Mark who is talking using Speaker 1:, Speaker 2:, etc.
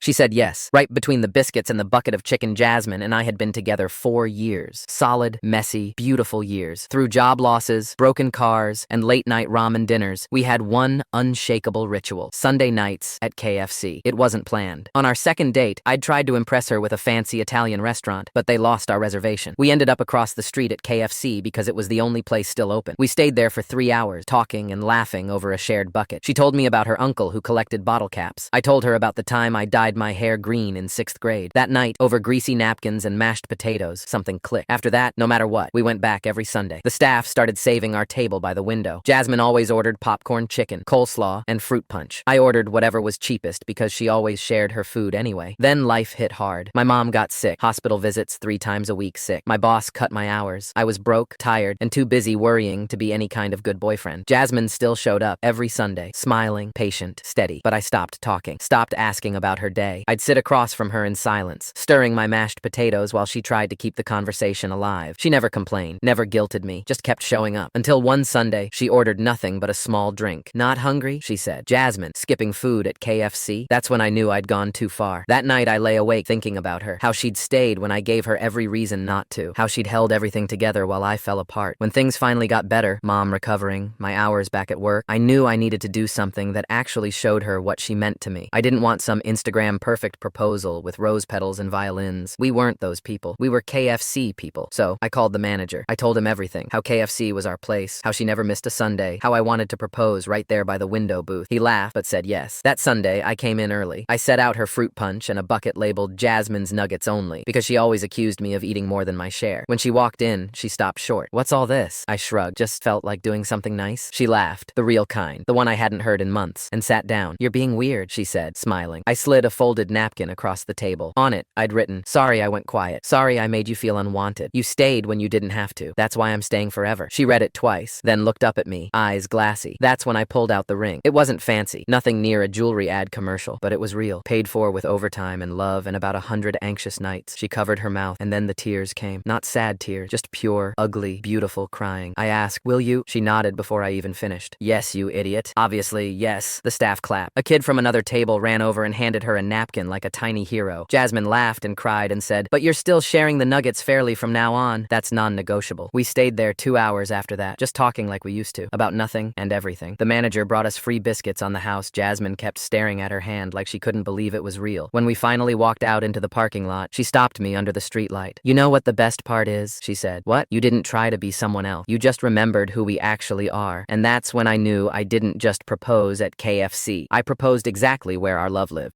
Speaker 1: She said yes. Right between the biscuits and the bucket of chicken, Jasmine and I had been together 4 years. Solid, messy, beautiful years. Through job losses, broken cars, and late-night ramen dinners, we had one unshakable ritual. Sunday nights at KFC. It wasn't planned. On our second date, I'd tried to impress her with a fancy Italian restaurant, but they lost our reservation. We ended up across the street at KFC because it was the only place still open. We stayed there for 3 hours, talking and laughing over a shared bucket. She told me about her uncle who collected bottle caps. I told her about the time I dyed my hair green in 6th grade. That night, over greasy napkins and mashed potatoes, something clicked. After that, no matter what, we went back every Sunday. The staff started saving our table by the window. Jasmine always ordered popcorn chicken, coleslaw, and fruit punch. I ordered whatever was cheapest because she always shared her food anyway. Then life hit hard. My mom got sick, hospital visits 3 times a week sick. My boss cut my hours. I was broke, tired, and too busy worrying to be any kind of good boyfriend. Jasmine still showed up every Sunday, smiling, patient, steady. But I stopped talking, stopped asking about her day. I'd sit across from her in silence, stirring my mashed potatoes while she tried to keep the conversation alive. She never complained, never guilted me, just kept showing up. Until one Sunday, she ordered nothing but a small drink. Not hungry, she said. Jasmine, skipping food at KFC? That's when I knew I'd gone too far. That night I lay awake thinking about her, how she'd stayed when I gave her every reason not to, how she'd held everything together while I fell apart. When things finally got better, mom recovering, my hours back at work, I knew I needed to do something that actually showed her what she meant to me. I didn't want some Instagram perfect proposal with rose petals and violins. We weren't those people. We were KFC people. So I called the manager. I told him everything, how KFC was our place, how she never missed a Sunday, how I wanted to propose right there by the window booth. He laughed but said yes. That Sunday, I came in early. I set out her fruit punch and a bucket labeled Jasmine's Nuggets Only, because she always accused me of eating more than my share. When she walked in, she stopped short. What's all this? I shrugged, just felt like doing something nice. She laughed, the real kind, the one I hadn't heard in months, and sat down. You're being weird, she said, smiling. I slid a folded napkin across the table. On it, I'd written, sorry I went quiet. Sorry I made you feel unwanted. You stayed when you didn't have to. That's why I'm staying forever. She read it twice, then looked up at me, eyes glassy. That's when I pulled out the ring. It wasn't fancy, nothing near a jewelry ad commercial, but it was real. Paid for with overtime and love and about 100 anxious nights. She covered her mouth, and then the tears came. Not sad tears, just pure, ugly, beautiful crying. I asked, will you? She nodded before I even finished. Yes, you idiot. Obviously, yes. The staff clapped. A kid from another table ran over and handed her a napkin like a tiny hero. Jasmine laughed and cried and said, but you're still sharing the nuggets fairly from now on. That's non-negotiable. We stayed there 2 hours after that, just talking like we used to, about nothing and everything. The manager brought us free biscuits on the house. Jasmine kept staring at her hand like she couldn't believe it was real. When we finally walked out into the parking lot, she stopped me under the streetlight. You know what the best part is? She said. What? You didn't try to be someone else. You just remembered who we actually are. And that's when I knew I didn't just propose at KFC. I proposed exactly where our love lived.